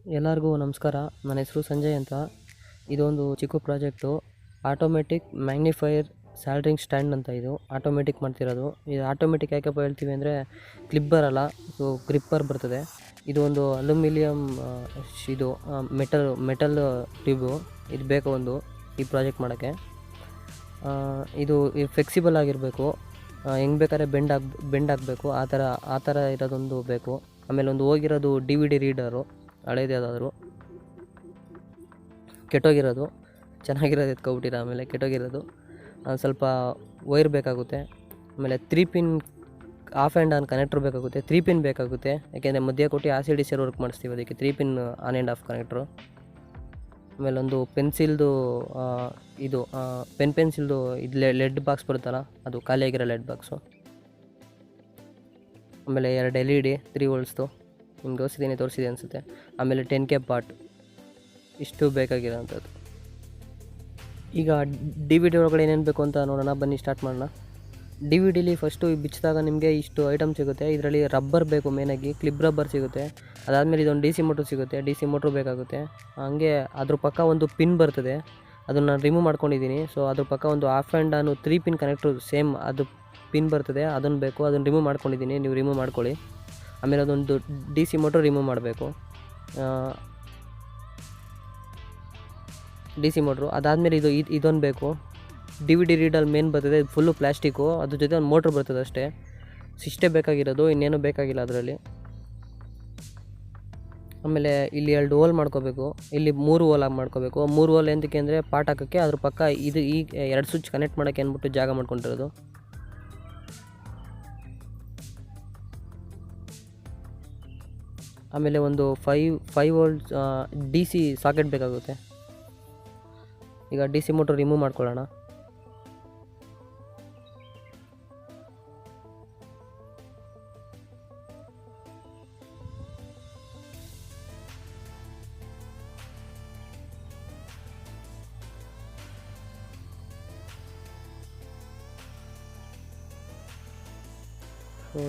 ಎಲ್ಲರಿಗೂ ನಮಸ್ಕಾರ. ನನ್ನ ಹೆಸರು ಸಂಜಯ್ ಅಂತ. ಇದೊಂದು ಚಿಕ್ಕ ಪ್ರಾಜೆಕ್ಟು. ಆಟೋಮೆಟಿಕ್ ಮ್ಯಾಗ್ನಿಫೈಯರ್ ಸ್ಯಾಲ್ಡ್ರಿಂಗ್ ಸ್ಟ್ಯಾಂಡ್ ಅಂತ. ಇದು ಆಟೋಮೆಟಿಕ್ ಮಾಡ್ತಿರೋದು. ಇದು ಆಟೋಮೆಟಿಕ್ ಯಾಕಪ್ಪ ಹೇಳ್ತೀವಿ ಅಂದರೆ ಕ್ಲಿಪ್ ಬರಲ್ಲ, ಸೊ ಗ್ರಿಪ್ಪರ್ ಬರ್ತದೆ. ಇದು ಒಂದು ಅಲ್ಯೂಮಿನಿಯಂ ಇದು ಮೆಟಲ್ ಟ್ಯೂಬು. ಇದು ಬೇಕು ಒಂದು ಈ ಪ್ರಾಜೆಕ್ಟ್ ಮಾಡೋಕ್ಕೆ. ಇದು ಫ್ಲೆಕ್ಸಿಬಲ್ ಆಗಿರಬೇಕು, ಹೆಂಗೆ ಬೇಕಾದ್ರೆ ಬೆಂಡ್ ಆಗಬೇಕು, ಆ ಥರ ಇರೋದೊಂದು ಬೇಕು. ಆಮೇಲೆ ಒಂದು ಹೋಗಿರೋದು DVD ರೀಡರು, ಹಳೇದು ಯಾವುದಾದ್ರು ಕೆಟ್ಟೋಗಿರೋದು, ಚೆನ್ನಾಗಿರೋದು ಎತ್ಕೊಬಿಟ್ಟಿರೋ ಆಮೇಲೆ ಕೆಟ್ಟೋಗಿರೋದು. ಸ್ವಲ್ಪ ವೈರ್ ಬೇಕಾಗುತ್ತೆ. ಆಮೇಲೆ 3 pin of and on connector ಬೇಕಾಗುತ್ತೆ. 3 ಪಿನ್ ಬೇಕಾಗುತ್ತೆ, ಯಾಕೆಂದರೆ ಮಧ್ಯ ಕೊಟ್ಟು ACDC ವರ್ಕ್ ಮಾಡಿಸ್ತೀವಿ, ಅದಕ್ಕೆ 3 pin on and of connector. ಆಮೇಲೆ ಒಂದು ಪೆನ್ಸಿಲ್ದು ಇದು ಪೆನ್ಸಿಲ್ದು ಇದು ಲೆಡ್ ಬಾಕ್ಸ್ ಬರುತ್ತಲ್ಲ, ಅದು ಖಾಲಿಯಾಗಿರೋ ಲೆಡ್ ಬಾಕ್ಸು. ಆಮೇಲೆ 2 LED 3 ವೋಲ್ಟ್ಸ್ದು ನಿಮ್ಗೆ ತೋರಿಸಿದೆ ಅನಿಸುತ್ತೆ. ಆಮೇಲೆ 10K ಪಾಟ್. ಇಷ್ಟು ಬೇಕಾಗಿರೋಂಥದ್ದು. ಈಗ DVD ಒಳಗಡೆ ಏನೇನು ಬೇಕು ಅಂತ ನೋಡೋಣ, ಬನ್ನಿ ಸ್ಟಾರ್ಟ್ ಮಾಡೋಣ. DVDಲಿ ಫಸ್ಟು ಬಿಚ್ಚಿದಾಗ ನಿಮಗೆ ಇಷ್ಟು ಐಟಮ್ ಸಿಗುತ್ತೆ. ಇದರಲ್ಲಿ ರಬ್ಬರ್ ಬೇಕು, ಮೇನಾಗಿ ಕ್ಲಿಪ್ ರಬ್ಬರ್ ಸಿಗುತ್ತೆ. ಅದಾದಮೇಲೆ ಇದೊಂದು DC ಮೋಟ್ರ್ ಸಿಗುತ್ತೆ, DC ಮೋಟ್ರು ಬೇಕಾಗುತ್ತೆ. ಹಂಗೆ ಅದ್ರ ಪಕ್ಕ ಒಂದು ಪಿನ್ ಬರ್ತದೆ, ಅದನ್ನು ನಾನು ರಿಮೂವ್ ಮಾಡ್ಕೊಂಡಿದ್ದೀನಿ. ಸೊ ಅದ್ರ ಪಕ್ಕ ಒಂದು ಆಫ್ ಆ್ಯಂಡ್ ಆನು 3 ಪಿನ್ ಕನೆಕ್ಟ್ರು ಸೇಮ್ ಅದು ಪಿನ್ ಬರ್ತದೆ, ಅದನ್ನು ಬೇಕು, ಅದನ್ನು ರಿಮೂವ್ ಮಾಡ್ಕೊಂಡಿದ್ದೀನಿ. ನೀವು ರಿಮೂವ್ ಮಾಡ್ಕೊಳ್ಳಿ. ಆಮೇಲೆ ಅದೊಂದು DC ಮೋಟ್ರ್ ರಿಮೂವ್ ಮಾಡಬೇಕು, DC ಮೋಟ್ರು. ಅದಾದಮೇಲೆ ಇದೊಂದು ಬೇಕು. DVD ರೀಡಲ್ಲಿ ಮೇನ್ ಬರ್ತದೆ, ಇದು ಫುಲ್ಲು ಪ್ಲಾಸ್ಟಿಕ್ಕು, ಅದ್ರ ಜೊತೆ ಒಂದು ಮೋಟ್ರ್ ಬರ್ತದೆ ಅಷ್ಟೇ. ಇಷ್ಟೇ ಬೇಕಾಗಿರೋದು, ಇನ್ನೇನು ಬೇಕಾಗಿಲ್ಲ ಅದರಲ್ಲಿ. ಆಮೇಲೆ ಇಲ್ಲಿ 2 ಹೋಲ್ ಮಾಡ್ಕೋಬೇಕು, ಇಲ್ಲಿ 3 ಹೋಲ್ ಮಾಡ್ಕೋಬೇಕು. 3 ಹೋಲ್ ಎಂತಕ್ಕೆ ಅಂದರೆ ಪಾಟ್ ಹಾಕೋಕ್ಕೆ. ಅದ್ರ ಪಕ್ಕ ಇದು ಈ 2 ಸ್ವಿಚ್ ಕನೆಕ್ಟ್ ಮಾಡೋಕ್ಕೆ ಅಂದ್ಬಿಟ್ಟು ಜಾಗ ಮಾಡ್ಕೊಂಡಿರೋದು. ಆಮೇಲೆ ಒಂದು 5 ವೋಲ್ಟ್ಸ್ DC ಸಾಕೆಟ್ ಬೇಕಾಗುತ್ತೆ. ಈಗ DC ಮೋಟ್ರ್ ರಿಮೂವ್ ಮಾಡ್ಕೊಳ್ಳೋಣ.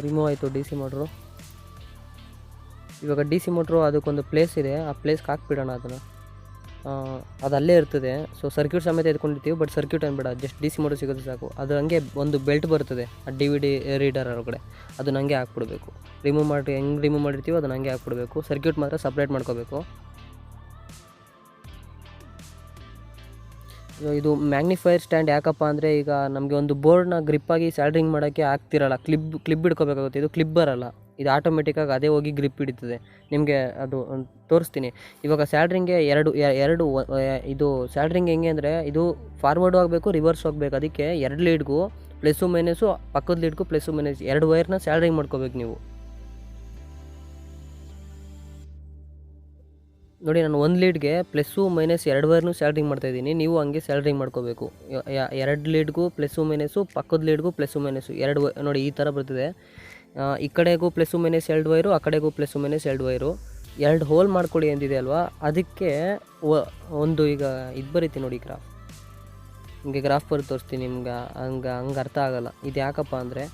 ರಿಮೂವ್ ಆಯಿತು DC ಮೋಟ್ರು. ಇವಾಗ DC ಮೋಟ್ರು ಅದಕ್ಕೊಂದು ಪ್ಲೇಸ್ ಇದೆ, ಆ ಪ್ಲೇಸ್ಗೆ ಹಾಕ್ಬಿಡೋಣ ಅದನ್ನು. ಅದು ಅಲ್ಲೇ ಇರ್ತದೆ. ಸೊ ಸರ್ಕ್ಯೂಟ್ ಸಮೇತ ಎತ್ಕೊಂಡಿರ್ತೀವಿ, ಬಟ್ ಸರ್ಕ್ಯೂಟ್ ಅನ್ಬೇಡ, ಜಸ್ಟ್ DC ಮೋಟ್ರ್ ಸಿಗೋದು ಸಾಕು. ಅದು ಹಂಗೆ ಒಂದು ಬೆಲ್ಟ್ ಬರ್ತದೆ ಆ DVD ರೀಡರ್ ಒಳಗಡೆ, ಅದನ್ನ ಹಂಗೆ ಹಾಕ್ಬಿಡ್ಬೇಕು. ಹೆಂಗೆ ರಿಮೂವ್ ಮಾಡಿರ್ತೀವೋ ಅದನ್ನ ಹಂಗೆ ಹಾಕ್ಬಿಡ್ಬೇಕು. ಸರ್ಕ್ಯೂಟ್ ಮಾತ್ರ ಸಪ್ರೇಟ್ ಮಾಡ್ಕೋಬೇಕು. ಇದು ಮ್ಯಾಗ್ನಿಫೈಯರ್ ಸ್ಟ್ಯಾಂಡ್ ಯಾಕಪ್ಪ ಅಂದರೆ, ಈಗ ನಮಗೆ ಒಂದು ಬೋರ್ಡ್ನ ಗ್ರಿಪ್ಪಾಗಿ ಸ್ಯಾಲ್ಡ್ರಿಂಗ್ ಮಾಡೋಕ್ಕೆ ಆಗ್ತಿರಲ್ಲ, ಕ್ಲಿಪ್ ಹಿಡ್ಕೋಬೇಕಾಗುತ್ತೆ. ಇದು ಕ್ಲಿಪ್ ಬರಲ್ಲ, ಇದು ಆಟೋಮೆಟಿಕ್ಕಾಗಿ ಅದೇ ಹೋಗಿ ಗ್ರಿಪ್ ಹಿಡಿತದೆ. ನಿಮಗೆ ಅದು ತೋರಿಸ್ತೀನಿ. ಇವಾಗ ಸ್ಯಾಲ್ಡ್ರಿಂಗ್ಗೆ ಎರಡು ಇದು ಸ್ಯಾಲ್ಡ್ರಿಂಗ್ ಹೆಂಗೆ ಅಂದರೆ, ಇದು ಫಾರ್ವರ್ಡು ಆಗಬೇಕು, ರಿವರ್ಸ್ ಹೋಗಬೇಕು. ಅದಕ್ಕೆ 2 ಲೀಡ್ಗೂ ಪ್ಲಸ್ಸು ಮೈನಸ್ಸು, ಪಕ್ಕದ ಲೀಡ್ಗೂ ಪ್ಲಸ್ಸು ಮೈನಸ್ 2 ವೈರ್ನ ಸ್ಯಾಲ್ಡ್ರಿಂಗ್ ಮಾಡ್ಕೋಬೇಕು ನೀವು. ನೋಡಿ, ನಾನು 1 ಲೀಡ್ಗೆ ಪ್ಲಸ್ಸು ಮೈನಸ್ 2 ವೈರ್ನು ಸ್ಯಾಲ್ಡ್ರಿಂಗ್ ಮಾಡ್ತಾಯಿದ್ದೀನಿ. ನೀವು ಹಂಗೆ ಸ್ಯಾಲ್ಡ್ರಿಂಗ್ ಮಾಡ್ಕೋಬೇಕು. 2 ಲೀಡ್ಗೂ ಪ್ಲಸ್ಸು ಮೈನಸ್ಸು, ಪಕ್ಕದ ಲೀಡ್ಗೂ ಪ್ಲಸ್ಸು ಮೈನಸ್ಸು 2 ನೋಡಿ ಈ ಥರ ಬರ್ತದೆ. ಈ ಕಡೆಗೂ ಪ್ಲಸ್ಸು ಮೈನಸ್ 2 ವೈರು, ಆ ಕಡೆಗೂ ಪ್ಲಸ್ಸು ಮೈನಸ್ 2 ವೈರು. 2 ಹೋಲ್ ಮಾಡ್ಕೊಳ್ಳಿ ಅಂದಿದೆ ಅಲ್ವಾ, ಅದಕ್ಕೆ ಒಂದು ಈಗ ಇದು ಬರೀತೀನಿ ನೋಡಿ, ಗ್ರಾಫ್. ಹಿಂಗೆ ಗ್ರಾಫ್ ಬರೀ ತೋರಿಸ್ತೀನಿ ನಿಮ್ಗೆ, ಹಂಗೆ ಅರ್ಥ ಆಗೋಲ್ಲ. ಇದು ಯಾಕಪ್ಪ ಅಂದರೆ,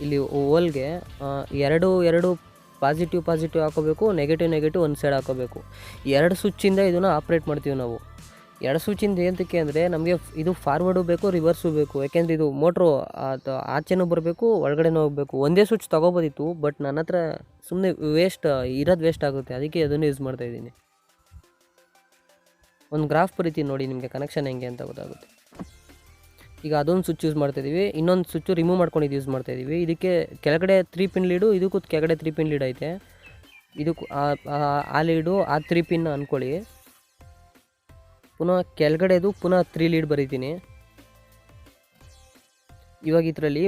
ಇಲ್ಲಿ ಹೋಲ್ಗೆ ಎರಡು ಪಾಸಿಟಿವ್ ಹಾಕೋಬೇಕು, ನೆಗೆಟಿವ್ ಒಂದು ಸೈಡ್ ಹಾಕೋಬೇಕು. 2 ಸ್ವಿಚ್ಚಿಂದ ಇದನ್ನು ಆಪ್ರೇಟ್ ಮಾಡ್ತೀವಿ ನಾವು. 2 ಸ್ವಿಚ್ಚಿಂದ ಏನಕ್ಕೆ ಅಂದರೆ, ನಮಗೆ ಇದು ಫಾರ್ವರ್ಡು ಬೇಕು, ರಿವರ್ಸು ಬೇಕು. ಯಾಕೆಂದರೆ ಇದು ಮೋಟ್ರು ಆಚೆನೂ ಬರಬೇಕು, ಒಳಗಡೆನೂ ಹೋಗಬೇಕು. ಒಂದೇ ಸ್ವಿಚ್ ತೊಗೋಬೋದಿತ್ತು, ಬಟ್ ನನ್ನ ಹತ್ರ ಸುಮ್ಮನೆ ವೇಸ್ಟ್ ಆಗುತ್ತೆ, ಅದಕ್ಕೆ ಅದನ್ನು ಯೂಸ್ ಮಾಡ್ತಾಯಿದ್ದೀನಿ. ಒಂದು ಗ್ರಾಫ್ ಬರೀತೀನಿ ನೋಡಿ, ನಿಮಗೆ ಕನೆಕ್ಷನ್ ಹೆಂಗೆ ಅಂತ ಗೊತ್ತಾಗುತ್ತೆ. ಈಗ ಅದೊಂದು ಸ್ವಿಚ್ ಯೂಸ್ ಮಾಡ್ತಾಯಿದ್ದೀವಿ, ಇನ್ನೊಂದು ಸ್ವಿಚ್ಚು ರಿಮೂವ್ ಮಾಡ್ಕೊಂಡಿದ್ದು ಯೂಸ್ ಮಾಡ್ತಾಯಿದ್ದೀವಿ. ಇದಕ್ಕೆ ಕೆಳಗಡೆ 3 ಪಿನ್ ಲೀಡು, ಇದಕ್ಕೂ ಕೆಳಗಡೆ 3 ಪಿನ್ ಲೀಡ್ ಐತೆ. ಇದಕ್ಕೂ ಆ ಲೀಡು ಆ 3 ಪಿನ್ ಅಂದ್ಕೊಳ್ಳಿ. ಪುನಃ ಕೆಳಗಡೆದು ಪುನಃ 3 ಲೀಡ್ ಬರೀತೀನಿ. ಇವಾಗ ಇದರಲ್ಲಿ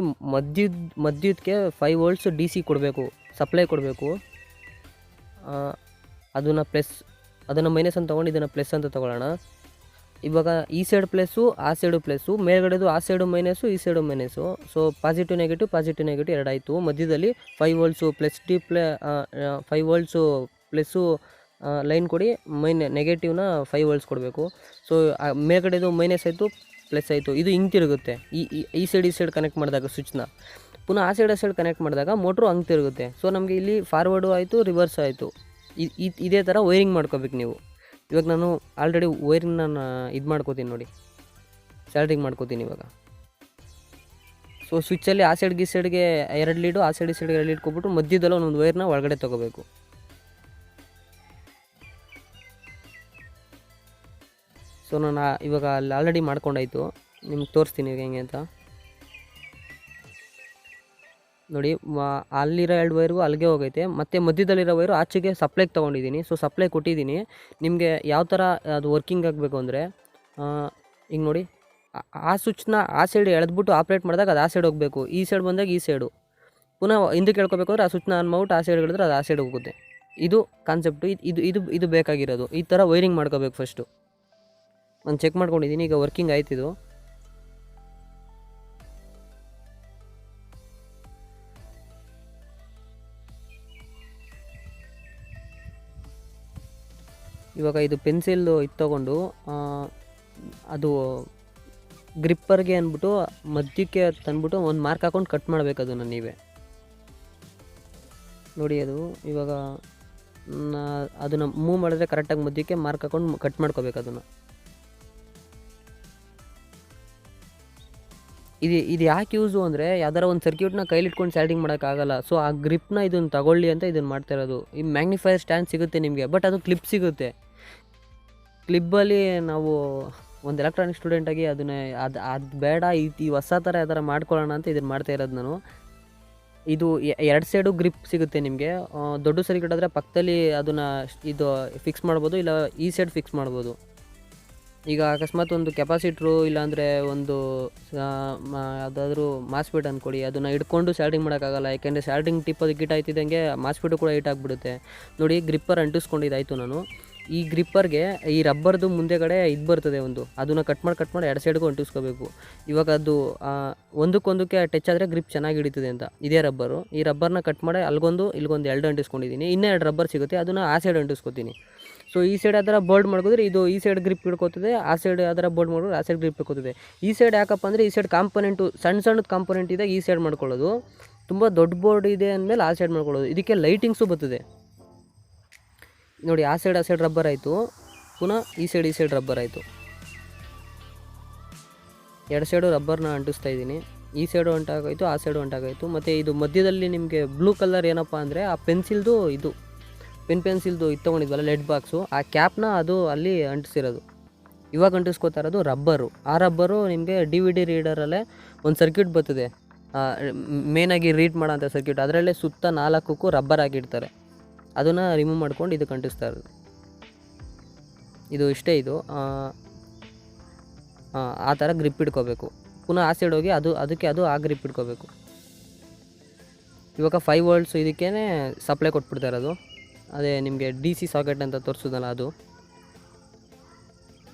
ಮಧ್ಯದಕ್ಕೆ 5 ವೋಲ್ಟ್ಸ್ DC ಕೊಡಬೇಕು, ಸಪ್ಲೈ ಕೊಡಬೇಕು. ಅದನ್ನು ಮೈನಸ್ ಅಂತ ತೊಗೊಂಡು ಇದನ್ನು ಪ್ಲಸ್ ಅಂತ ತೊಗೊಳ್ಳೋಣ. ಇವಾಗ ಈ ಸೈಡ್ ಪ್ಲಸ್ಸು, ಆ ಸೈಡು ಪ್ಲಸ್ಸು, ಮೇಲ್ಗಡೆದು ಆ ಸೈಡು ಮೈನಸ್ಸು, ಈ side minus. So positive negative 2 ಆಯಿತು. ಮಧ್ಯದಲ್ಲಿ 5 volts plus 5 volts plus line ಕೊಡಿ, ನೆಗೆಟಿವ್ನ 5 ವೋಲ್ಟ್ಸ್ ಕೊಡಬೇಕು. ಸೊ ಮೇಲ್ಗಡೆದು ಮೈನಸ್ ಆಯಿತು, ಪ್ಲಸ್ ಆಯಿತು. ಇದು ಹಿಂಗೆ ತಿರುಗುತ್ತೆ, ಈ ಸೈಡ್ ಕನೆಕ್ಟ್ ಮಾಡಿದಾಗ ಸ್ವಿಚ್ನ. ಪುನಃ ಆ ಸೈಡ್ ಕನೆಕ್ಟ್ ಮಾಡಿದಾಗ ಮೋಟ್ರು ಹಂಗೆ ತಿರುಗುತ್ತೆ. ಸೊ ನಮಗೆ ಇಲ್ಲಿ ಫಾರ್ವರ್ಡು ಆಯಿತು, ರಿವರ್ಸ್ ಆಯಿತು. ಇದೇ ಥರ ವೈರಿಂಗ್ ಮಾಡ್ಕೋಬೇಕು ನೀವು. ಇವಾಗ ನಾನು ಆಲ್ರೆಡಿ ವೈರಿಂಗ್ ನಾನು ಇದು ಮಾಡ್ಕೋತೀನಿ ನೋಡಿ, ಸ್ಯಾಲ್ಡ್ರಿಂಗ್ ಮಾಡ್ಕೋತೀನಿ ಇವಾಗ. ಸೊ ಸ್ವಿಚ್ಚಲ್ಲಿ ಆ ಸೈಡ್ಗೆ ಈ ಸೈಡ್ಗೆ 2 ಲೀಡು, ಆ ಸೈಡ್ ಈ ಸೈಡ್ಗೆ 2 ಲೀಡ್ ಕೊಟ್ಬಿಟ್ಟು ಮಧ್ಯದಲ್ಲ ಒಂದೊಂದು ವೈರ್ನ ಒಳಗಡೆ ತೊಗೋಬೇಕು. ಸೊ ನಾನು ಇವಾಗ ಅಲ್ಲಿ ಆಲ್ರೆಡಿ ಮಾಡ್ಕೊಂಡಾಯಿತು, ನಿಮ್ಗೆ ತೋರಿಸ್ತೀನಿ ಈಗ ಹೆಂಗೆ ಅಂತ ನೋಡಿ. ಅಲ್ಲಿರೋ 2 ವೈರ್ಗೂ ಅಲ್ಲಿಗೆ ಹೋಗೈತೆ, ಮತ್ತು ಮಧ್ಯದಲ್ಲಿರೋ ವೈರು ಆಚೆಗೆ ಸಪ್ಲೈಗೆ ತೊಗೊಂಡಿದ್ದೀನಿ. ಸೊ ಸಪ್ಲೈ ಕೊಟ್ಟಿದ್ದೀನಿ. ನಿಮಗೆ ಯಾವ ಥರ ಅದು ವರ್ಕಿಂಗ್ ಆಗಬೇಕು ಅಂದರೆ ಈಗ ನೋಡಿ, ಆ ಸ್ವಿಚ್ನ ಆ ಸೈಡ್ ಎಳೆದ್ಬಿಟ್ಟು ಆಪ್ರೇಟ್ ಮಾಡಿದಾಗ ಅದು ಆ ಸೈಡ್ ಹೋಗಬೇಕು, ಈ ಸೈಡ್ ಬಂದಾಗ ಈ ಸೈಡು. ಪುನಃ ಹಿಂದಕ್ಕೆ ಹೇಳ್ಕೊಬೇಕು ಅಂದರೆ ಆ ಸ್ವಿಚ್ನ ಆನ್ ಮಾಡ್ಬಿಟ್ಟು ಆ ಸೈಡ್ ಹೇಳಿದ್ರೆ ಅದು ಆ ಸೈಡ್ ಹೋಗುತ್ತೆ. ಇದು ಕಾನ್ಸೆಪ್ಟು. ಇದು ಬೇಕಾಗಿರೋದು. ಈ ಥರ ವೈರಿಂಗ್ ಮಾಡ್ಕೋಬೇಕು ಫಸ್ಟು. ನಾನು ಚೆಕ್ ಮಾಡ್ಕೊಂಡಿದ್ದೀನಿ, ಈಗ ವರ್ಕಿಂಗ್ ಆಯ್ತಿದು. ಇವಾಗ ಇದು ಪೆನ್ಸಿಲ್ದು ಇದು ತೊಗೊಂಡು ಅದು ಗ್ರಿಪ್ಪರ್ಗೆ ಅಂದ್ಬಿಟ್ಟು ಮಧ್ಯಕ್ಕೆ ತಂದ್ಬಿಟ್ಟು ಒಂದು ಮಾರ್ಕ್ ಹಾಕೊಂಡು ಕಟ್ ಮಾಡಬೇಕು ಅದನ್ನು ನೀವೇ ನೋಡಿ. ಅದು ಇವಾಗ ಅದನ್ನು ಮೂವ್ ಮಾಡಿದ್ರೆ ಕರೆಕ್ಟಾಗಿ ಮಧ್ಯಕ್ಕೆ ಮಾರ್ಕ್ ಹಾಕೊಂಡು ಕಟ್ ಮಾಡ್ಕೋಬೇಕು ಅದನ್ನು. ಇದು ಯಾಕೆ ಯೂಸು ಅಂದರೆ ಯಾವ್ದಾರ ಒಂದು ಸರ್ಕ್ಯೂಟ್ನ ಕೈಲಿಟ್ಕೊಂಡು ಸ್ಯಾಲ್ಡಿಂಗ್ ಮಾಡೋಕ್ಕಾಗಲ್ಲ. ಸೊ ಆ ಗ್ರಿಪ್ನ ಇದನ್ನು ತಗೊಳ್ಳಿ ಅಂತ ಇದನ್ನು ಮಾಡ್ತಾ ಇರೋದು. ಈ ಮ್ಯಾಗ್ನಿಫೈಯರ್ ಸ್ಟ್ಯಾಂಡ್ ಸಿಗುತ್ತೆ ನಿಮಗೆ, ಬಟ್ ಅದು ಕ್ಲಿಪ್ ಸಿಗುತ್ತೆ. ಕ್ಲಿಪ್ಪಲ್ಲಿ ನಾವು ಒಂದು ಎಲೆಕ್ಟ್ರಾನಿಕ್ ಸ್ಟೂಡೆಂಟಾಗಿ ಅದನ್ನೇ ಅದು ಬೇಡ, ಈ ಹೊಸ ಥರ ಯಾವ್ದಾರ ಮಾಡ್ಕೊಳ್ಳೋಣ ಅಂತ ಇದನ್ನು ಮಾಡ್ತಾ ಇರೋದು ನಾನು. ಇದು 2 ಸೈಡು ಗ್ರಿಪ್ ಸಿಗುತ್ತೆ ನಿಮಗೆ. ದೊಡ್ಡ ಸರ್ಕ್ಯೂಟ್ ಆದರೆ ಪಕ್ಕದಲ್ಲಿ ಅದನ್ನು ಇದು ಫಿಕ್ಸ್ ಮಾಡ್ಬೋದು, ಇಲ್ಲ ಈ ಸೈಡ್ ಫಿಕ್ಸ್ ಮಾಡ್ಬೋದು. ಈಗ ಅಕಸ್ಮಾತ್ ಒಂದು ಕೆಪಾಸಿಟ್ರು ಇಲ್ಲಾಂದರೆ ಒಂದು ಯಾವುದಾದ್ರೂ ಮಾಸ್ಫೆಟ್ ಅಂದ್ಕೊಡಿ, ಅದನ್ನು ಹಿಡ್ಕೊಂಡು ಸ್ಯಾಲ್ಡಿಂಗ್ ಮಾಡೋಕ್ಕಾಗಲ್ಲ. ಯಾಕೆಂದರೆ ಸ್ಯಾಲ್ಡಿಂಗ್ ಟಿಪ್ ಅದು ಗಿಟ್ ಆಯ್ತಿದ್ದಂಗೆ ಮಾಸ್ಫೆಟು ಕೂಡ ಹೀಟ್ ಆಗಿಬಿಡುತ್ತೆ. ನೋಡಿ ಗ್ರಿಪ್ಪರ್ ಅಂಟಿಸ್ಕೊಂಡಿದ್ದಾಯಿತು ನಾನು. ಈ ಗ್ರಿಪ್ಪರ್ಗೆ ಈ ರಬ್ಬರ್ದು ಮುಂದೆಗಡೆ ಇದು ಬರ್ತದೆ ಒಂದು, ಅದನ್ನು ಕಟ್ ಮಾಡಿ 2 ಸೈಡ್ಗೂ ಅಂಟಿಸ್ಕೋಬೇಕು. ಇವಾಗ ಅದು ಒಂದಕ್ಕೊಂದಕ್ಕೆ ಟಚ್ ಆದರೆ ಗ್ರಿಪ್ ಚೆನ್ನಾಗಿ ಹಿಡಿತದೆ ಅಂತ ಇದೇ ರಬ್ಬರು. ಈ ರಬ್ಬರ್ನ ಕಟ್ ಮಾಡಿ ಅಲ್ಗೊಂದು ಇಲ್ಗೊಂದು 2 ಅಂಟಿಸ್ಕೊಂಡಿದ್ದೀನಿ. ಇನ್ನೂ 2 ರಬ್ಬರ್ ಸಿಗುತ್ತೆ, ಅದನ್ನು ಆ ಸೈಡ್ ಅಂಟಿಸ್ಕೊತೀನಿ. ಸೊ ಈ ಸೈಡ್ ಅದರ ಬೋಲ್ಡ್ ಮಾಡ್ಕೋದ್ರೆ ಇದು ಈ ಸೈಡ್ ಗ್ರಿಪ್ ಹಿಡ್ಕೋತದೆ, ಆ ಸೈಡ್ ಅದರ ಬೋಲ್ಡ್ ಮಾಡಿದ್ರೆ ಆ ಸೈಡ್ ಗ್ರಿಪ್ ಹಿಡ್ಕೋತದೆ. ಈ ಸೈಡ್ ಯಾಕಪ್ಪ ಅಂದರೆ ಈ ಸೈಡ್ ಕಾಂಪೊನೆಂಟು ಸಣ್ಣದ ಕಾಂಪೊನೆಂಟ್ ಇದೆ, ಈ ಸೈಡ್ ಮಾಡ್ಕೊಳ್ಳೋದು. ತುಂಬ ದೊಡ್ಡ ಬೋರ್ಡ್ ಇದೆ ಅಂದಮೇಲೆ ಆ ಸೈಡ್ ಮಾಡ್ಕೊಳ್ಳೋದು. ಇದಕ್ಕೆ ಲೈಟಿಂಗ್ಸು ಬರ್ತದೆ ನೋಡಿ. ಆ ಸೈಡ್ ರಬ್ಬರ್ ಆಯಿತು, ಪುನಃ ಈ ಸೈಡ್ ರಬ್ಬರ್ ಆಯಿತು. 2 ಸೈಡು ರಬ್ಬರ್ನ ಅಂಟಿಸ್ತಾ ಇದ್ದೀನಿ. ಈ ಸೈಡು ಅಂಟಾಗೋಯ್ತು, ಆ ಸೈಡು ಅಂಟಾಗೋಯ್ತು. ಮತ್ತು ಇದು ಮಧ್ಯದಲ್ಲಿ ನಿಮಗೆ ಬ್ಲೂ ಕಲರ್ ಏನಪ್ಪ ಅಂದರೆ ಆ ಪೆನ್ಸಿಲ್ದು ಇದು ಪೆನ್ಸಿಲ್ದು ಇದು ತೊಗೊಂಡಿದ್ವಲ್ಲ ಲೆಡ್ ಬಾಕ್ಸು, ಆ ಕ್ಯಾಪ್ನ ಅದು ಅಲ್ಲಿ ಅಂಟಿಸಿರೋದು. ಇವಾಗ ಅಂಟಿಸ್ಕೋತಾ ಇರೋದು ರಬ್ಬರು. ಆ ರಬ್ಬರು ನಿಮಗೆ DVD ರೀಡರಲ್ಲೇ ಒಂದು ಸರ್ಕ್ಯೂಟ್ ಬರ್ತದೆ, ಮೇನಾಗಿ ರೀಡ್ ಮಾಡೋಂಥ ಸರ್ಕ್ಯೂಟ್. ಅದರಲ್ಲೇ ಸುತ್ತ 4ಕ್ಕೂ ರಬ್ಬರ್ ಹಾಕಿರ್ತಾರೆ. ಅದನ್ನು ರಿಮೂವ್ ಮಾಡ್ಕೊಂಡು ಇದಕ್ಕೆ ಅಂಟಿಸ್ತಾ ಇರೋದು. ಇದು ಇಷ್ಟೇ. ಇದು ಆ ಥರ ಗ್ರಿಪ್ ಇಟ್ಕೋಬೇಕು. ಪುನಃ ಆ ಸೈಡ್ ಹೋಗಿ ಅದಕ್ಕೆ ಆ ಗ್ರಿಪ್ ಇಟ್ಕೋಬೇಕು. ಇವಾಗ 5 ವೋಲ್ಟ್ಸ್ ಇದಕ್ಕೇ ಸಪ್ಲೈ ಕೊಟ್ಬಿಡ್ತಾ ಇರೋದು. ಅದೇ ನಿಮಗೆ DC ಸಾಕೆಟ್ ಅಂತ ತೋರಿಸೋದಲ್ಲ ಅದು.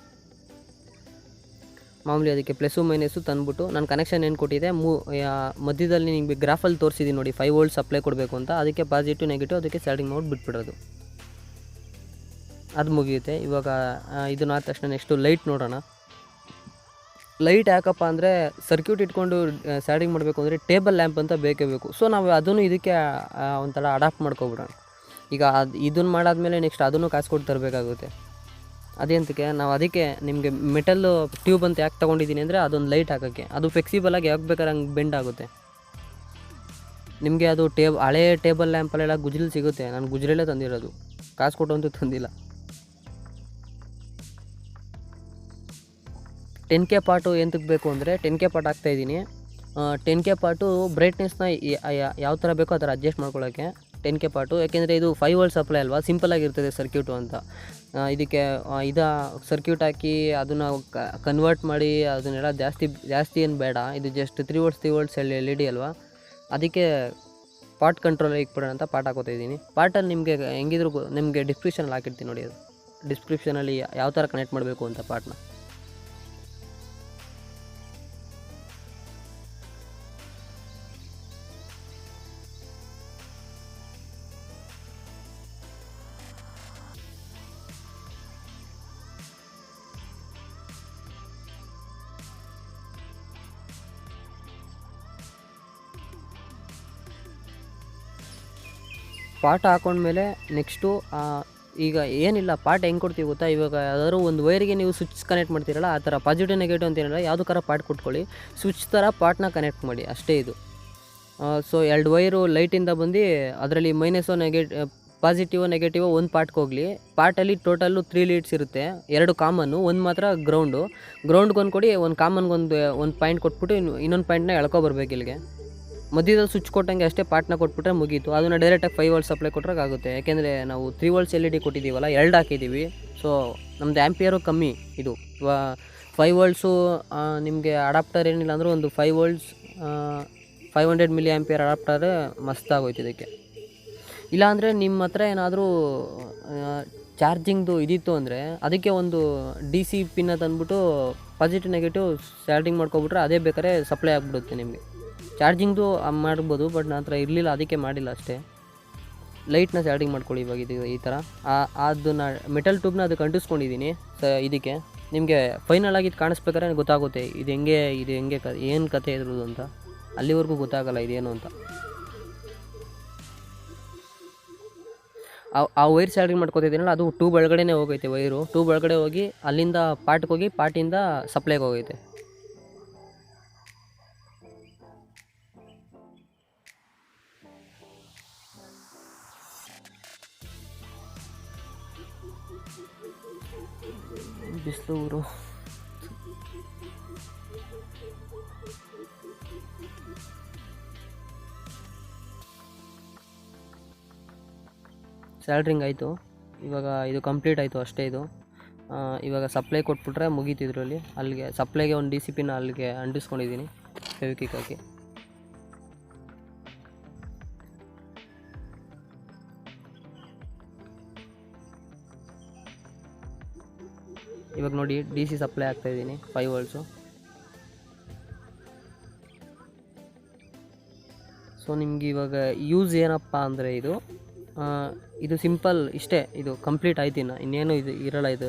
ಮಾಮೂಲಿ ಅದಕ್ಕೆ ಪ್ಲಸ್ಸು ಮೈನಸ್ಸು ತಂದುಬಿಟ್ಟು ನಾನು ಕನೆಕ್ಷನ್ ಏನು ಕೊಟ್ಟಿದ್ದೆ ಮಧ್ಯದಲ್ಲಿ ನಿಮಗೆ ಗ್ರಾಫಲ್ಲಿ ತೋರಿಸಿದ್ದೀನಿ ನೋಡಿ, 5 ವೋಲ್ಟ್ ಸಪ್ಲೈ ಕೊಡಬೇಕು ಅಂತ. ಅದಕ್ಕೆ ಪಾಸಿಟಿವ್ ನೆಗೆಟಿವ್ ಅದಕ್ಕೆ ಸ್ಟಾರ್ಟಿಂಗ್ ಮಾಡಿ ಬಿಟ್ಬಿಡೋದು, ಅದು ಮುಗಿಯುತ್ತೆ. ಇವಾಗ ಇದನ್ನ ಆದ ತಕ್ಷಣ ನೆಕ್ಸ್ಟು ಲೈಟ್ ನೋಡೋಣ. ಲೈಟ್ ಯಾಕಪ್ಪ ಅಂದರೆ ಸರ್ಕ್ಯೂಟ್ ಇಟ್ಕೊಂಡು ಸ್ಟಾರ್ಟಿಂಗ್ ಮಾಡಬೇಕು ಅಂದರೆ ಟೇಬಲ್ ಲ್ಯಾಂಪ್ ಅಂತ ಬೇಕೇ ಬೇಕು. ಸೊ ನಾವು ಅದನ್ನು ಇದಕ್ಕೆ ಒಂಥರ ಅಡಾಪ್ಟ್ ಮಾಡ್ಕೊಬಿಡೋಣ. ಈಗ ಇದನ್ನು ಮಾಡಾದ್ಮೇಲೆ ನೆಕ್ಸ್ಟ್ ಅದನ್ನು ಕಾಸು ಕೊಟ್ಟು ತರಬೇಕಾಗುತ್ತೆ. ಅದೇಂತಕ್ಕೆ ನಾವು ಅದಕ್ಕೆ ನಿಮಗೆ ಮೆಟಲ್ಲು ಟ್ಯೂಬ್ ಅಂತ ಯಾಕೆ ತೊಗೊಂಡಿದ್ದೀನಿ ಅಂದರೆ ಅದೊಂದು ಲೈಟ್ ಹಾಕೋಕ್ಕೆ. ಅದು ಫ್ಲೆಕ್ಸಿಬಲಾಗಿ ಯಾಕೆ ಬೇಕಾದ್ರೆ ಹಂಗೆ ಬೆಂಡ್ ಆಗುತ್ತೆ. ನಿಮಗೆ ಅದು ಹಳೇ ಟೇಬಲ್ ಲ್ಯಾಂಪಲ್ಲೆಲ್ಲ ಗುಜ್ರಲ್ಲಿ ಸಿಗುತ್ತೆ. ನಾನು ಗುಜ್ರಲ್ಲೇ ತಂದಿರೋದು, ಕಾಸು ಕೊಟ್ಟು ಅಂತೂ ತಂದಿಲ್ಲ. 10K ಪಾಟು ಎಂತಕ್ಕೆ ಬೇಕು ಅಂದರೆ 10K ಪಾಟ್ ಹಾಕ್ತಾಯಿದ್ದೀನಿ. 10K ಪಾಟು ಬ್ರೈಟ್ನೆಸ್ನ ಯಾವ ಥರ ಬೇಕೋ ಆ ಥರ ಅಡ್ಜಸ್ಟ್ ಮಾಡ್ಕೊಳ್ಳೋಕ್ಕೆ 10K ಪಾಟು. ಯಾಕೆಂದರೆ ಇದು 5 ವೋಲ್ಟ್ ಸಪ್ಲೈ ಅಲ್ವಾ, ಸಿಂಪಲಾಗಿರ್ತದೆ ಸರ್ಕ್ಯೂಟು ಅಂತ. ಇದಕ್ಕೆ ಸರ್ಕ್ಯೂಟ್ ಹಾಕಿ ಅದನ್ನು ಕನ್ವರ್ಟ್ ಮಾಡಿ ಅದನ್ನೆಲ್ಲ ಜಾಸ್ತಿ ಏನು ಬೇಡ. ಇದು ಜಸ್ಟ್ 3 ವೋಲ್ಟ್ಸ್ LED ಅಲ್ವಾ, ಅದಕ್ಕೆ ಪಾಟ್ ಕಂಟ್ರೋಲ್ ಇಕ್ಬಿಡೋಣ ಅಂತ ಪಾಟ್ ಹಾಕೋತಾಯಿದ್ದೀನಿ. ಪಾಟಲ್ಲಿ ನಿಮಗೆ ಹೆಂಗಿದ್ರು ನಿಮಗೆ ಡಿಸ್ಕ್ರಿಪ್ಷನಲ್ಲಿ ಹಾಕಿರ್ತೀನಿ ನೋಡಿ, ಅದು ಡಿಸ್ಕ್ರಿಪ್ಷನಲ್ಲಿ ಯಾವ ಥರ ಕನೆಕ್ಟ್ ಮಾಡಬೇಕು ಅಂತ ಪಾಟ್ನ. ಪಾಟ್ ಹಾಕೊಂಡ್ಮೇಲೆ ನೆಕ್ಸ್ಟು ಈಗ ಏನಿಲ್ಲ, ಪಾಟ್ ಹೆಂಗೆ ಕೊಡ್ತೀವಿ ಗೊತ್ತಾ, ಇವಾಗ ಯಾವ್ದಾದ್ರು ಒಂದು ವೈರಿಗೆ ನೀವು ಸ್ವಿಚ್ ಕನೆಕ್ಟ್ ಮಾಡ್ತೀರಲ್ಲ, ಆ ಥರ ಪಾಸಿಟಿವ್ ನೆಗೆಟಿವ್ ಅಂತೇನಿಲ್ಲ, ಯಾವುದಕ್ಕಾರ ಪಾಟ್ ಕೊಟ್ಕೊಳ್ಳಿ, ಸ್ವಿಚ್ ಥರ ಪಾಟ್ನ ಕನೆಕ್ಟ್ ಮಾಡಿ ಅಷ್ಟೇ ಇದು. ಸೊ 2 ವೈರು ಲೈಟಿಂದ ಬಂದು ಅದರಲ್ಲಿ ಮೈನಸ್ಸು ಪಾಸಿಟಿವ್ ನೆಗೆಟಿವ್ ಒಂದು ಪಾರ್ಟ್ಗೆ ಹೋಗಲಿ. ಪಾರ್ಟಲ್ಲಿ ಟೋಟಲ್ಲು 3 ಲೀಡ್ಸ್ ಇರುತ್ತೆ, 2 ಕಾಮನ್ನು, ಒಂದು ಮಾತ್ರ ಗ್ರೌಂಡ್ಗೆ ಒಂದು ಕೊಡಿ, ಒಂದು ಕಾಮನ್ಗೆ ಒಂದು ಪಾಯಿಂಟ್ ಕೊಟ್ಬಿಟ್ಟು ಇನ್ನೊಂದು ಪಾಯಿಂಟ್ನ ಎಳ್ಕೊಬರ್ಬೇಕು ಇಲ್ಲಿಗೆ. ಮಧ್ಯದಲ್ಲಿ ಸ್ವಿಚ್ ಕೊಟ್ಟಂಗೆ ಅಷ್ಟೇ ಪಾರ್ಟ್ನ ಕೊಟ್ಬಿಟ್ರೆ ಮುಗೀತು. ಅದನ್ನು ಡೈರೆಕ್ಟಾಗಿ 5 ವೋಲ್ಟ್ ಸಪ್ಲೈ ಕೊಟ್ರೆ ಆಗುತ್ತೆ. ಯಾಕೆಂದರೆ ನಾವು 3 ವೋಲ್ಟ್ಸ್ LED ಕೊಟ್ಟಿದ್ದೀವಲ್ಲ, 2 ಹಾಕಿದ್ದೀವಿ. ಸೊ ನಮ್ಮದು ಆ್ಯಂಪಿಯರು ಕಮ್ಮಿ. ಇದು 5 ವೋಲ್ಟ್ಸು ನಿಮಗೆ ಅಡಾಪ್ಟರ್ ಏನಿಲ್ಲ ಅಂದರೂ ಒಂದು 5 ವೋಲ್ಟ್ಸ್ 500 ಮಿಲಿ ಆ್ಯಂಪಿಯರ್ ಅಡಾಪ್ಟರ್ ಮಸ್ತಾಗೋಯ್ತು ಇದಕ್ಕೆ. ಇಲ್ಲಾಂದರೆ ನಿಮ್ಮ ಹತ್ರ ಏನಾದರೂ ಚಾರ್ಜಿಂಗ್ದು ಇದಿತ್ತು ಅಂದರೆ ಅದಕ್ಕೆ ಒಂದು DC ಪಿನ್ನ ತಂದುಬಿಟ್ಟು ಪಾಸಿಟಿವ್ ನೆಗೆಟಿವ್ ಚಾರ್ಜಿಂಗ್ ಮಾಡ್ಕೊಬಿಟ್ರೆ ಅದೇ ಬೇಕಾದ್ರೆ ಸಪ್ಲೈ ಆಗಿಬಿಡುತ್ತೆ ನಿಮಗೆ. ಚಾರ್ಜಿಂಗ್ದು ಮಾಡ್ಬೋದು, ಬಟ್ ನನ್ನ ಹತ್ರ ಇರಲಿಲ್ಲ, ಅದಕ್ಕೆ ಮಾಡಿಲ್ಲ ಅಷ್ಟೇ. ಲೈಟ್ನ ಚಾರ್ಜಿಂಗ್ ಮಾಡ್ಕೊಳ್ಳಿ ಇವಾಗ ಇದು ಈ ಥರ. ಅದನ್ನು ಮೆಟಲ್ ಟ್ಯೂಬ್ನ ಅದಕ್ಕೆ ಅಂಟಿಸ್ಕೊಂಡಿದ್ದೀನಿ ಇದಕ್ಕೆ. ನಿಮಗೆ ಫೈನಲ್ ಆಗಿ ಇದು ಕಾಣಿಸ್ಬೇಕಾದ್ರೆ ಗೊತ್ತಾಗುತ್ತೆ ಇದು ಹೆಂಗೆ ಏನು ಕತೆ ಇದ್ರದ್ದು ಅಂತ. ಅಲ್ಲಿವರೆಗೂ ಗೊತ್ತಾಗಲ್ಲ ಇದೇನು ಅಂತ. ಆ ವೈರ್ ಚಾರ್ಜಿಂಗ್ ಮಾಡ್ಕೊತಿದ್ದೀನಲ್ಲ, ಅದು ಟ್ಯೂಬ್ ಒಳಗಡೆನೇ ಹೋಗೈತೆ ವೈರು. ಟ್ಯೂಬ್ ಒಳಗಡೆ ಹೋಗಿ ಅಲ್ಲಿಂದ ಪಾರ್ಟ್ಗೆ ಹೋಗಿ ಪಾರ್ಟಿಂದ ಸಪ್ಲೈಗೆ ಹೋಗೈತೆ. ಬಿಸಿಲು ಊರು ಸ್ಯಾಲ್ಡ್ರಿಂಗ್ ಆಯಿತು. ಇವಾಗ ಇದು ಕಂಪ್ಲೀಟ್ ಆಯಿತು ಅಷ್ಟೇ. ಇದು ಇವಾಗ ಸಪ್ಲೈ ಕೊಟ್ಬಿಟ್ರೆ ಮುಗೀತು ಇದರಲ್ಲಿ. ಅಲ್ಲಿಗೆ ಸಪ್ಲೈಗೆ ಒಂದು DC ಪಿನ ಅಲ್ಲಿಗೆ ಅಂಟಿಸ್ಕೊಂಡಿದ್ದೀನಿ ಫೆವಿಕ್ವಿಕ್ ಹಾಕಿ. ಇವಾಗ ನೋಡಿ DC ಸಪ್ಲೈ ಆಗ್ತಾಯಿದ್ದೀನಿ 5 ವೋಲ್ಟ್ಸು. ಸೊ ನಿಮ್ಗೆ ಇವಾಗ ಯೂಸ್ ಏನಪ್ಪ ಅಂದರೆ ಇದು ಸಿಂಪಲ್ ಇಷ್ಟೇ. ಇದು ಕಂಪ್ಲೀಟ್ ಆಯ್ತು, ಇನ್ನೇನು ಇದು ಇರಲ್ಲ. ಇದು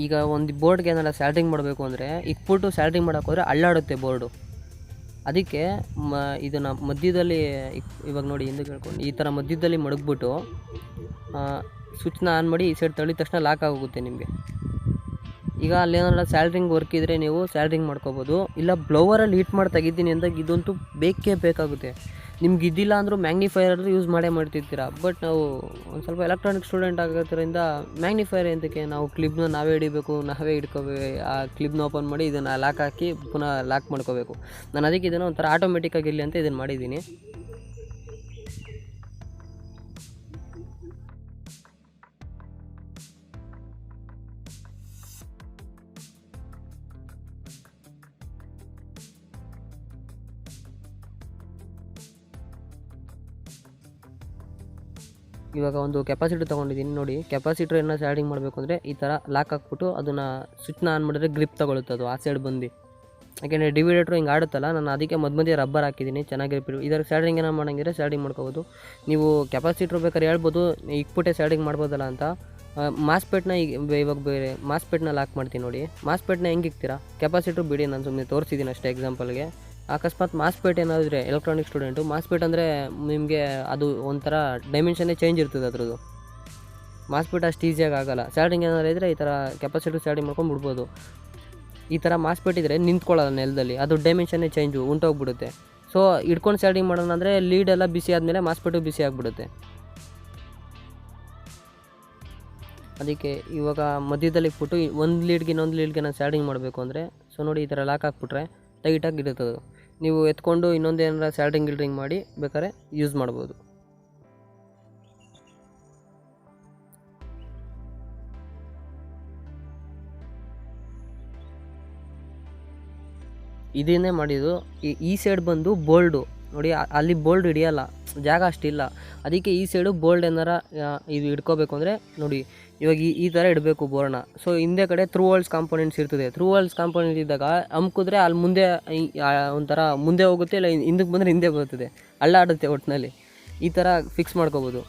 ಈಗ ಒಂದು ಬೋರ್ಡ್ಗೆ ಏನಾರ ಸ್ಯಾಲ್ಡ್ರಿಂಗ್ ಮಾಡಬೇಕು ಅಂದರೆ ಇಕ್ಬಿಟ್ಟು ಸ್ಯಾಲ್ಡ್ರಿಂಗ್ ಮಾಡೋಕೆ ಹೋದರೆ ಅಳ್ಳಾಡುತ್ತೆ ಬೋರ್ಡು. ಅದಕ್ಕೆ ಇದನ್ನು ಮಧ್ಯದಲ್ಲಿ ಇವಾಗ ನೋಡಿ ಹಿಂದೆ ಕೇಳ್ಕೊಂಡು ಈ ಥರ ಮಧ್ಯದಲ್ಲಿ ಮಡಗ್ಬಿಟ್ಟು ಸ್ವಿಚ್ನ ಆನ್ ಮಾಡಿ ಈ ಸೈಡ್ ತಳ್ಳಿದ ತಕ್ಷಣ ಲಾಕ್ ಆಗೋಗುತ್ತೆ ನಿಮಗೆ. ಈಗ ಅಲ್ಲೇನಾರ ಸ್ಯಾಲ್ಡ್ರಿಂಗ್ ವರ್ಕ್ ಇದ್ದರೆ ನೀವು ಸ್ಯಾಲ್ಡ್ರಿಂಗ್ ಮಾಡ್ಕೋಬೋದು. ಇಲ್ಲ ಬ್ಲೋವರಲ್ಲಿ ಹೀಟ್ ಮಾಡಿ ತೆಗಿದ್ದೀನಿ ಅಂದಾಗ ಇದಂತೂ ಬೇಕೇ ಬೇಕಾಗುತ್ತೆ. ನಿಮ್ಗೆ ಇದಿಲ್ಲ ಅಂದರೂ ಮ್ಯಾಗ್ನಿಫೈಯರ್ ಯೂಸ್ ಮಾಡ್ತಿರ್ತೀರ. ಬಟ್ ನಾವು ಒಂದು ಸ್ವಲ್ಪ ಎಲೆಕ್ಟ್ರಾನಿಕ್ ಸ್ಟೂಡೆಂಟ್ ಆಗೋದ್ರಿಂದ ಮ್ಯಾಗ್ನಿಫೈಯರ್ ಎಂತಕ್ಕೆ, ನಾವು ಕ್ಲಿಪ್ನ ನಾವೇ ಹಿಡಿಬೇಕು, ನಾವೇ ಹಿಡ್ಕೋಬೇಕು. ಆ ಕ್ಲಿಪ್ನ ಓಪನ್ ಮಾಡಿ ಇದನ್ನು ಲಾಕ್ ಹಾಕಿ ಪುನಃ ಲಾಕ್ ಮಾಡ್ಕೋಬೇಕು. ನಾನು ಅದಕ್ಕೆ ಇದನ್ನು ಒಂಥರ ಆಟೋಮೆಟಿಕ್ಕಾಗಿ ಇರಲಿ ಅಂತ ಇದನ್ನು ಮಾಡಿದ್ದೀನಿ. ಇವಾಗ ಒಂದು ಕೆಪಾಸಿಟರ್ ತೊಗೊಂಡಿದ್ದೀನಿ ನೋಡಿ. ಕೆಪಾಸಿಟರನ್ನು ಸ್ಯಾಲ್ಡಿಂಗ್ ಮಾಡಬೇಕು ಅಂದರೆ ಈ ಥರ ಲಾಕ್ ಹಾಕ್ಬಿಟ್ಟು ಅದನ್ನು ಸ್ವಿಚ್ನ ಆನ್ ಮಾಡಿದ್ರೆ ಗ್ರಿಪ್ ತೊಗೊಳುತ್ತೆ ಅದು ಆ ಸೈಡ್ ಬಂದು. ಯಾಕೆಂದರೆ ಡಿವಿಡೇಟ್ರು ಹಿಂಗೆ ಆಡುತ್ತಲ್ಲ, ನಾನು ಅದಕ್ಕೆ ಮಧ್ಯೆ ರಬ್ಬರ್ ಹಾಕಿದ್ದೀನಿ ಚೆನ್ನಾಗಿ ಗ್ರಿಪ್. ಇದರ ಸ್ಯಾಲ್ಡಿಂಗ್ ಏನೋ ಮಾಡೋಂಗಿದ್ರೆ ಸ್ಯಾಲ್ಡಿಂಗ್ ಮಾಡ್ಕೋಬೋದು. ನೀವು ಕೆಪಾಸಿಟ್ರ್ ಬೇಕಾದ್ರೆ ಹೇಳ್ಬೋದು ಇಕ್ಬಿಟ್ಟೆ ಸ್ಯಾಲ್ಡಿಂಗ್ ಮಾಡ್ಬೋದಲ್ಲ ಅಂತ. ಮಾಸ್ಪೆಟ್ನ ಇವಾಗ ಬೇರೆ ಮಾಸ್ಪೆಟ್ನ ಲಾಕ್ ಮಾಡ್ತೀನಿ ನೋಡಿ. ಮಾಸ್ಪೆಟ್ನ ಹೆಂಗೆ ಇಕ್ತೀರಾ, ಕೆಪಾಸಿಟ್ರ್ ಬಿಡಿ, ನಾನು ಸುಮ್ಮನೆ ತೋರಿಸಿದ್ದೀನಿ ಅಷ್ಟೇ ಎಕ್ಸಾಂಪಲ್ಗೆ. ಅಕಸ್ಮಾತ್ ಮಾಸ್ಪೇಟ್ ಏನಾದರೆ ಎಲೆಕ್ಟ್ರಾನಿಕ್ ಸ್ಟೂಡೆಂಟು, ಮಾಸ್ಪೇಟ್ ಅಂದರೆ ನಿಮಗೆ ಅದು ಒಂಥರ ಡೈಮೆನ್ಷನ್ನೇ ಚೇಂಜ್ ಇರ್ತದೆ ಅದ್ರದ್ದು. ಮಾಸ್ಪೇಟ್ ಅಷ್ಟು ಈಸಿಯಾಗಿ ಆಗೋಲ್ಲ. ಸ್ಯಾಲ್ಡಿಂಗ್ ಏನಾದ್ರು ಇದ್ದರೆ ಈ ಥರ ಕೆಪಾಸಿಟರ್ ಸ್ಯಾಲ್ಡಿಂಗ್ ಮಾಡ್ಕೊಂಡು ಬಿಡ್ಬೋದು. ಈ ಥರ ಮಾಸ್ಪೇಟ್ ಇದ್ದರೆ ನಿಂತ್ಕೊಳ್ಳೋಲ್ಲ ನೆಲದಲ್ಲಿ, ಅದು ಡೈಮೆನ್ಷನ್ನೇ ಚೇಂಜು ಉಂಟೋಗ್ಬಿಡುತ್ತೆ. ಸೊ ಹಿಡ್ಕೊಂಡು ಸ್ಯಾಲ್ಡಿಂಗ್ ಮಾಡೋಣ ಅಂದರೆ ಲೀಡೆಲ್ಲ ಬಿಸಿ ಆದಮೇಲೆ ಮಾಸ್ಪೇಟು ಬಿಸಿ ಆಗಿಬಿಡುತ್ತೆ. ಅದಕ್ಕೆ ಇವಾಗ ಮಧ್ಯದಲ್ಲಿ ಇಟ್ಬಿಟ್ಟು ಒಂದು ಲೀಡ್ಗೆ ಇನ್ನೊಂದು ಲೀಡ್ಗೆ ನಾನು ಸ್ಯಾಲ್ಡಿಂಗ್ ಮಾಡಬೇಕು ಅಂದರೆ ಸೊ ನೋಡಿ ಈ ಥರ ಲಾಕ್ ಹಾಕ್ಬಿಟ್ರೆ ಟೈಟಾಗಿ ಇರುತ್ತದೆ. ನೀವು ಎತ್ಕೊಂಡು ಇನ್ನೊಂದು ಏನಾರ ಸ್ಯಾಲ್ಡ್ರಿಂಗ್ ಗಿಲ್ಡ್ರಿಂಗ್ ಮಾಡಿ ಬೇಕಾದ್ರೆ ಯೂಸ್ ಮಾಡ್ಬೋದು. ಇದನ್ನೇ ಮಾಡಿದ್ದು. ಈ ಸೈಡ್ ಬಂದು ಬೋಲ್ಡು ನೋಡಿ, ಅಲ್ಲಿ ಬೋಲ್ಡ್ ಹಿಡಿಯಲ್ಲ, ಜಾಗ ಅಷ್ಟಿಲ್ಲ. ಅದಕ್ಕೆ ಈ ಸೈಡು ಬೋಲ್ಡ್ ಏನಾರ ಇದು ಹಿಡ್ಕೋಬೇಕು ಅಂದರೆ ನೋಡಿ ಇವಾಗ ಈ ಥರ ಇಡಬೇಕು ಬೋರ್ಡ್ನ. ಸೊ ಹಿಂದೆ ಕಡೆ ಥ್ರೂ ಹೋಲ್ಸ್ ಕಾಂಪೋನೆಂಟ್ಸ್ ಇರ್ತದೆ. ಥ್ರೂ ಹೋಲ್ಸ್ ಕಾಂಪೋನೆಂಟ್ ಇದ್ದಾಗ ಅಮ್ಕಿದ್ರೆ ಅಲ್ಲಿ ಮುಂದೆ ಒಂಥರ ಮುಂದೆ ಹೋಗುತ್ತೆ, ಇಲ್ಲ ಹಿಂದಕ್ಕೆ ಬಂದರೆ ಹಿಂದೆ ಬರ್ತದೆ, ಅಳ್ಳಾಡುತ್ತೆ ಒಟ್ಟಿನಲ್ಲಿ. ಈ ಥರ ಫಿಕ್ಸ್ ಮಾಡ್ಕೋಬೋದು.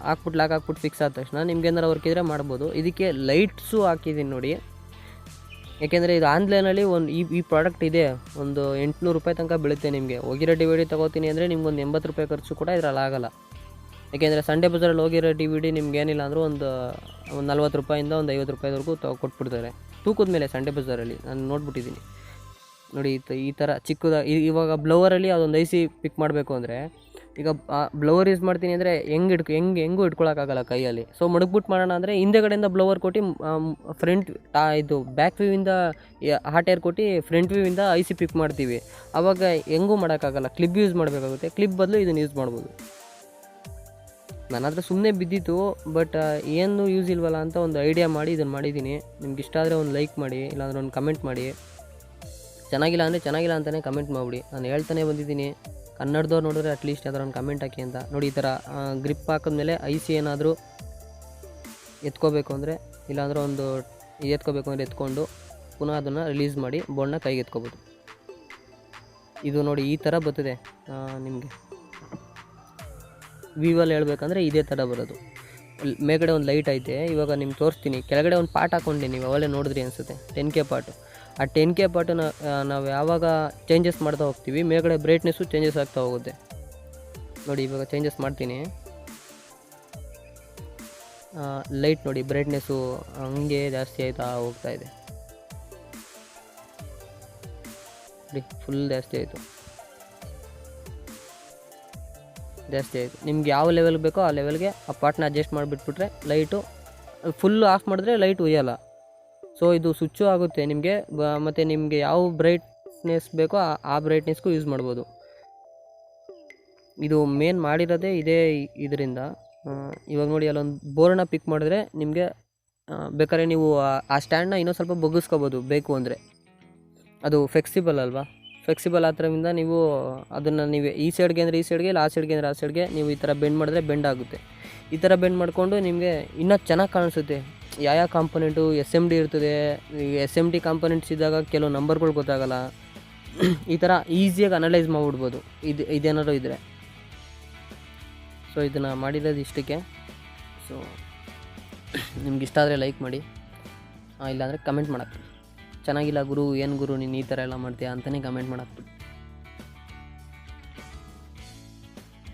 ಹಾಕ್ಬಿಟ್ಟು ಲಾಕ್ ಹಾಕ್ಬಿಟ್ಟು ಫಿಕ್ಸ್ ಆದ ತಕ್ಷಣ ನಿಮ್ಗೆ ಏನಾರು ವರ್ಕ್ ಇದ್ದರೆ ಮಾಡ್ಬೋದು. ಇದಕ್ಕೆ ಲೈಟ್ಸು ಹಾಕಿದ್ದೀನಿ ನೋಡಿ. ಏಕೆಂದರೆ ಇದು ಆನ್ಲೈನಲ್ಲಿ ಈ ಪ್ರಾಡಕ್ಟ್ ಇದೆ, ಒಂದು 800 ರೂಪಾಯಿ ತನಕ ಬೀಳುತ್ತೆ ನಿಮಗೆ. ಹೋಗಿರೋ ಡಿ ವಿ ಡಿ ತೊಗೋತೀನಿ ಅಂದರೆ ನಿಮ್ಗೊಂದು 80 ರೂಪಾಯಿ ಖರ್ಚು ಕೂಡ ಇದರಲ್ಲಿ ಆಗಲ್ಲ. ಏಕೆಂದರೆ ಸಂಡೇ ಬಜಾರಲ್ಲಿ ಹೋಗಿರೋ ಡಿ ವಿ ಡಿ ನಿಮ್ಗೆ ಏನಿಲ್ಲ ಅಂದರೂ ಒಂದು 40 ರೂಪಾಯಿಂದ ಒಂದು 50 ರೂಪಾಯಿವರೆಗೂ ಕೊಟ್ಬಿಡ್ತಾರೆ ತೂಕದ ಮೇಲೆ. ಸಂಡೇ ಬಜಾರಲ್ಲಿ ನಾನು ನೋಡ್ಬಿಟ್ಟಿದ್ದೀನಿ ನೋಡಿ. ಈ ಥರ ಇವಾಗ ಬ್ಲವರಲ್ಲಿ ಅದೊಂದು ಐಸಿ ಪಿಕ್ ಮಾಡಬೇಕು ಅಂದರೆ, ಈಗ ಬ್ಲವರ್ ಯೂಸ್ ಮಾಡ್ತೀನಿ ಅಂದರೆ ಹೆಂಗೂ ಇಟ್ಕೊಳ್ಳೋಕ್ಕಾಗಲ್ಲ ಕೈಯಲ್ಲಿ. ಸೊ ಮಡಗ್ಬಿಟ್ಟು ಮಾಡೋಣ ಅಂದರೆ ಹಿಂದೆಗಡೆಯಿಂದ ಬ್ಲವರ್ ಕೊಟ್ಟು ಇದು ಬ್ಯಾಕ್ ವ್ಯೂವಿಂದ ಹಾಟ್ ಏರ್ ಕೊಟ್ಟು ಫ್ರಂಟ್ ವ್ಯೂವಿಂದ ಐಸಿ ಪಿಕ್ ಮಾಡ್ತೀವಿ. ಆವಾಗ ಹೆಂಗೂ ಮಾಡೋಕ್ಕಾಗಲ್ಲ, ಕ್ಲಿಪ್ ಯೂಸ್ ಮಾಡಬೇಕಾಗುತ್ತೆ. ಕ್ಲಿಪ್ ಬದಲು ಇದನ್ನು ಯೂಸ್ ಮಾಡ್ಬೋದು. ನನ್ನ ಹತ್ರ ಸುಮ್ಮನೆ ಬಿದ್ದಿತ್ತು, ಬಟ್ ಏನು ಯೂಸ್ ಇಲ್ವಲ್ಲ ಅಂತ ಒಂದು ಐಡಿಯಾ ಮಾಡಿ ಇದನ್ನು ಮಾಡಿದ್ದೀನಿ. ನಿಮ್ಗೆ ಇಷ್ಟ ಆದರೆ ಒಂದು ಲೈಕ್ ಮಾಡಿ, ಇಲ್ಲಾಂದ್ರೆ ಒಂದು ಕಮೆಂಟ್ ಮಾಡಿ. ಚೆನ್ನಾಗಿಲ್ಲ ಅಂದರೆ ಚೆನ್ನಾಗಿಲ್ಲ ಅಂತಲೇ ಕಮೆಂಟ್ ಮಾಡಿಬಿಡಿ. ನಾನು ಹೇಳ್ತಾನೆ ಬಂದಿದ್ದೀನಿ, ಕನ್ನಡದವ್ರು ನೋಡಿದ್ರೆ ಅಟ್ಲೀಸ್ಟ್ ಯಾವ್ದಾರು ಒಂದು ಕಮೆಂಟ್ ಹಾಕಿ ಅಂತ. ನೋಡಿ ಈ ಥರ ಗ್ರಿಪ್ ಹಾಕಿದ್ಮೇಲೆ ಐಸಿ ಏನಾದರೂ ಎತ್ಕೋಬೇಕು ಅಂದರೆ, ಇಲ್ಲಾಂದ್ರೆ ಒಂದು ಎತ್ಕೋಬೇಕು ಅಂದರೆ ಎತ್ಕೊಂಡು ಪುನಃ ಅದನ್ನು ರಿಲೀಸ್ ಮಾಡಿ ಬೋರ್ಡ್ನ ಕೈಗೆ ಎತ್ಕೋಬೋದು. ಇದು ನೋಡಿ ಈ ಥರ ಬರ್ತದೆ ನಿಮಗೆ. ವಿವಲ್ಲಿ ಹೇಳ್ಬೇಕಂದ್ರೆ ಇದೇ ಥರ ಬರೋದು. ಮೇಲ್ಗಡೆ ಒಂದು ಲೈಟ್ ಐತೆ, ಇವಾಗ ನಿಮ್ಗೆ ತೋರಿಸ್ತೀನಿ. ಕೆಳಗಡೆ ಒಂದು ಪಾರ್ಟ್ ಹಾಕ್ಕೊಂಡು ನೀವು ಅವೆಲ್ಲ ನೋಡಿದ್ರಿ ಅನಿಸುತ್ತೆ, 10K ಪಾರ್ಟು. ಆ 10K ಪಾರ್ಟನ್ನು ನಾವು ಯಾವಾಗ ಚೇಂಜಸ್ ಮಾಡ್ತಾ ಹೋಗ್ತೀವಿ, ಮೇಲ್ಗಡೆ ಬ್ರೈಟ್ನೆಸ್ಸು ಚೇಂಜಸ್ ಆಗ್ತಾ ಹೋಗುತ್ತೆ. ನೋಡಿ ಇವಾಗ ಚೇಂಜಸ್ ಮಾಡ್ತೀನಿ. ಲೈಟ್ ನೋಡಿ ಬ್ರೈಟ್ನೆಸ್ಸು ಹಂಗೆ ಜಾಸ್ತಿ ಆಯ್ತಾ ಹೋಗ್ತಾ ಇದೆ. ನೋಡಿ ಫುಲ್ ಜಾಸ್ತಿ ಆಯಿತು. ನಿಮ್ಗೆ ಯಾವ ಲೆವೆಲ್ ಬೇಕೋ ಆ ಲೆವೆಲ್ಗೆ ಆ ಪಾರ್ಟ್ನ ಅಡ್ಜಸ್ಟ್ ಮಾಡಿಬಿಟ್ಬಿಟ್ರೆ ಲೈಟು ಫುಲ್ಲು ಆಫ್ ಮಾಡಿದ್ರೆ ಲೈಟ್ ಉಯ್ಯಲ್ಲ. ಸೊ ಇದು ಸ್ವಿಚ್ಚು ಆಗುತ್ತೆ ನಿಮಗೆ. ಮತ್ತು ನಿಮಗೆ ಯಾವ ಬ್ರೈಟ್ನೆಸ್ ಬೇಕೋ ಆ ಬ್ರೈಟ್ನೆಸ್ಗೂ ಯೂಸ್ ಮಾಡ್ಬೋದು. ಇದು ಮೇನ್ ಮಾಡಿರೋದೇ ಇದೇ ಇದರಿಂದ. ಇವಾಗ ನೋಡಿ ಅಲ್ಲೊಂದು ಬೋರ್ಡ್ನ ಪಿಕ್ ಮಾಡಿದ್ರೆ ನಿಮಗೆ ಬೇಕಾದ್ರೆ ನೀವು ಆ ಸ್ಟ್ಯಾಂಡ್ನ ಇನ್ನೂ ಸ್ವಲ್ಪ ಬಗ್ಗಿಸ್ಕೋಬೋದು ಬೇಕು ಅಂದರೆ. ಅದು ಫ್ಲೆಕ್ಸಿಬಲ್ ಅಲ್ವಾ, ಫ್ಲೆಕ್ಸಿಬಲ್ ಆದ್ದರಿಂದ ನೀವು ಅದನ್ನು ನೀವು ಈ ಸೈಡ್ಗೆ ಅಂದರೆ ಈ ಸೈಡ್ಗೆ, ಇಲ್ಲ ಆ ಸೈಡ್ಗೆ ಅಂದರೆ ಆ ಸೈಡ್ಗೆ ನೀವು ಈ ಥರ ಬೆಂಡ್ ಮಾಡಿದ್ರೆ ಬೆಂಡ್ ಆಗುತ್ತೆ. ಈ ಥರ ಬೆಂಡ್ ಮಾಡಿಕೊಂಡು ನಿಮಗೆ ಇನ್ನೂ ಚೆನ್ನಾಗಿ ಕಾಣಿಸುತ್ತೆ. ಯಾವ ಕಾಂಪೊನೆಂಟು SMD ಇರ್ತದೆ. SMD ಕಾಂಪೊನೆಂಟ್ಸ್ ಇದ್ದಾಗ ಕೆಲವು ನಂಬರ್ಗಳು ಗೊತ್ತಾಗಲ್ಲ. ಈ ಥರ ಈಸಿಯಾಗಿ ಅನಲೈಸ್ ಮಾಡಿಬಿಡ್ಬೋದು ಇದೇನಾದ್ರು ಇದ್ದರೆ. ಸೊ ಇದನ್ನು ಮಾಡಿರೋದು ಇಷ್ಟಕ್ಕೆ. ಸೊ ನಿಮ್ಗೆ ಇಷ್ಟ ಆದರೆ ಲೈಕ್ ಮಾಡಿ, ಇಲ್ಲಾಂದರೆ ಕಮೆಂಟ್ ಮಾಡಾಕ್ಬಿಡಿ. ಚೆನ್ನಾಗಿಲ್ಲ ಗುರು, ಏನು ಗುರು ನೀನು ಈ ಥರ ಎಲ್ಲ ಮಾಡ್ತೀಯಾ ಅಂತಲೇ ಕಮೆಂಟ್ ಮಾಡಾಕ್ಬಿಡಿ.